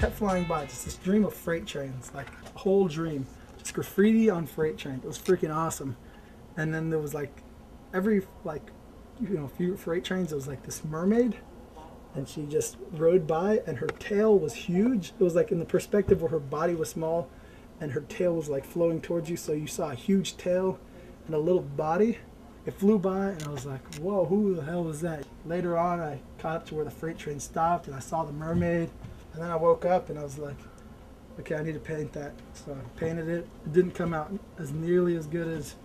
kept flying by, just this dream of freight trains, like a whole dream. Just graffiti on freight trains. It was freaking awesome. And then there was like, every few freight trains, there was like this mermaid. And she just rode by, and her tail was huge. It was like in the perspective where her body was small, and her tail was like flowing towards you. So you saw a huge tail and a little body. It flew by, and I was like, whoa, who the hell was that? Later on, I caught up to where the freight train stopped, and I saw the mermaid. And then I woke up, and I was like, okay, I need to paint that. So I painted it. It didn't come out as nearly as good as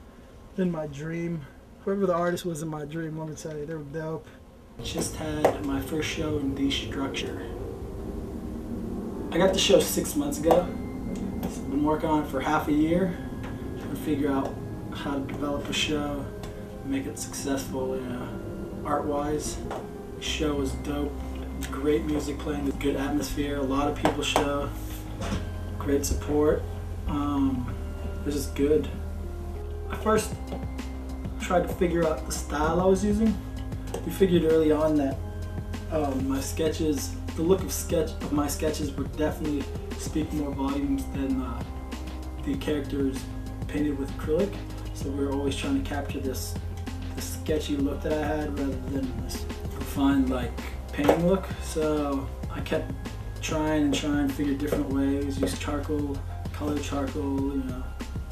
in my dream. Whoever the artist was in my dream, let me tell you, they were dope. Just had my first show in Destructure. I got the show 6 months ago. So I've been working on it for half a year, trying to figure out how to develop a show, make it successful, art-wise. The show was dope. Great music playing, good atmosphere, a lot of people show, great support. It was just good. I first tried to figure out the style I was using. We figured early on that my sketches, the look of my sketches would definitely speak more volumes than the characters painted with acrylic. So we were always trying to capture this sketchy look that I had rather than this refined like painting look. So I kept trying to figure different ways, use charcoal, colored charcoal,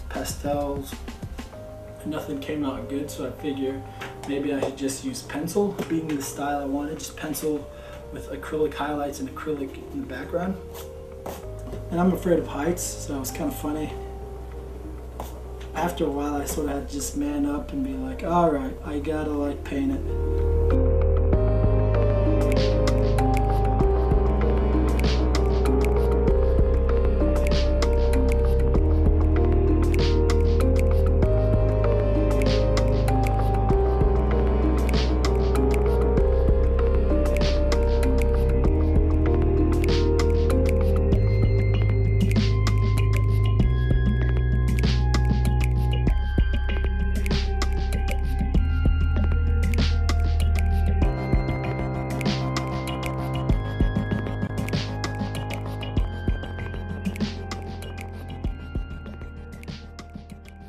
pastels. Nothing came out good, so I figured maybe I should just use pencil, being the style I wanted, just pencil with acrylic highlights and acrylic in the background. And I'm afraid of heights, so it was kind of funny. After a while, I sort of had to just man up and be like, all right, I gotta like paint it.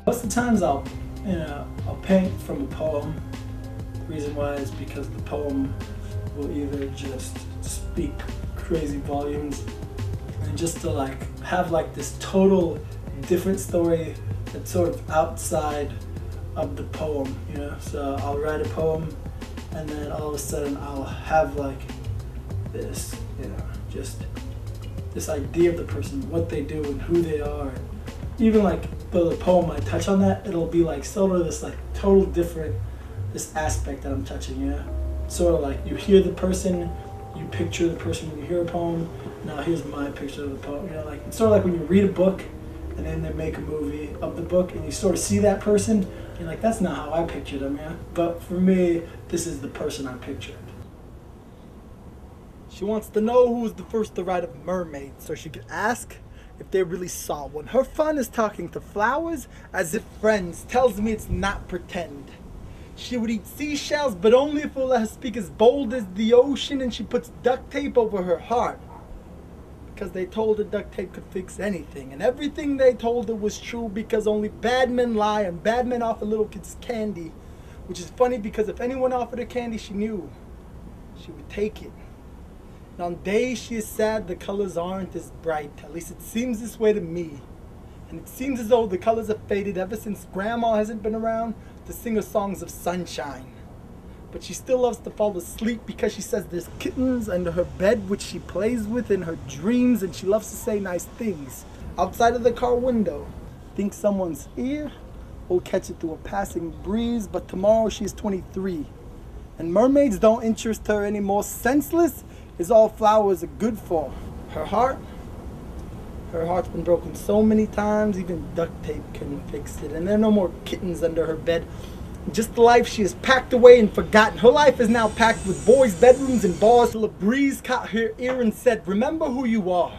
Most of the times I'll paint from a poem. The reason why is because the poem will either just speak crazy volumes, and just to like have like this total different story that's sort of outside of the poem, So I'll write a poem, and then all of a sudden I'll have like this, just this idea of the person, what they do and who they are. Even like the poem I touch on that, it'll be like sort of this like total different, this aspect that I'm touching, Sort of like you hear the person, you picture the person when you hear a poem. Now here's my picture of the poem, like it's sort of like when you read a book and then they make a movie of the book and you sort of see that person, you're like, that's not how I pictured them, But for me, this is the person I pictured. She wants to know who was the first to write a mermaid so she could ask if they really saw one. Her fun is talking to flowers as if friends, tells me it's not pretend. She would eat seashells, but only if we'll let her speak as bold as the ocean, and she puts duct tape over her heart. Because they told her duct tape could fix anything, and everything they told her was true, because only bad men lie, and bad men offer little kids candy. Which is funny, because if anyone offered her candy, she knew she would take it. And on days she is sad, the colors aren't as bright. At least it seems this way to me. And it seems as though the colors have faded ever since Grandma hasn't been around to sing her songs of sunshine. But she still loves to fall asleep because she says there's kittens under her bed which she plays with in her dreams, and she loves to say nice things outside of the car window. Think someone's ear will catch it through a passing breeze, but tomorrow she's 23. And mermaids don't interest her anymore. Senseless is all flowers are good for. Her heart's been broken so many times, even duct tape couldn't fix it. And there are no more kittens under her bed. Just the life she has packed away and forgotten. Her life is now packed with boys' bedrooms and bars till a breeze caught her ear and said, remember who you are.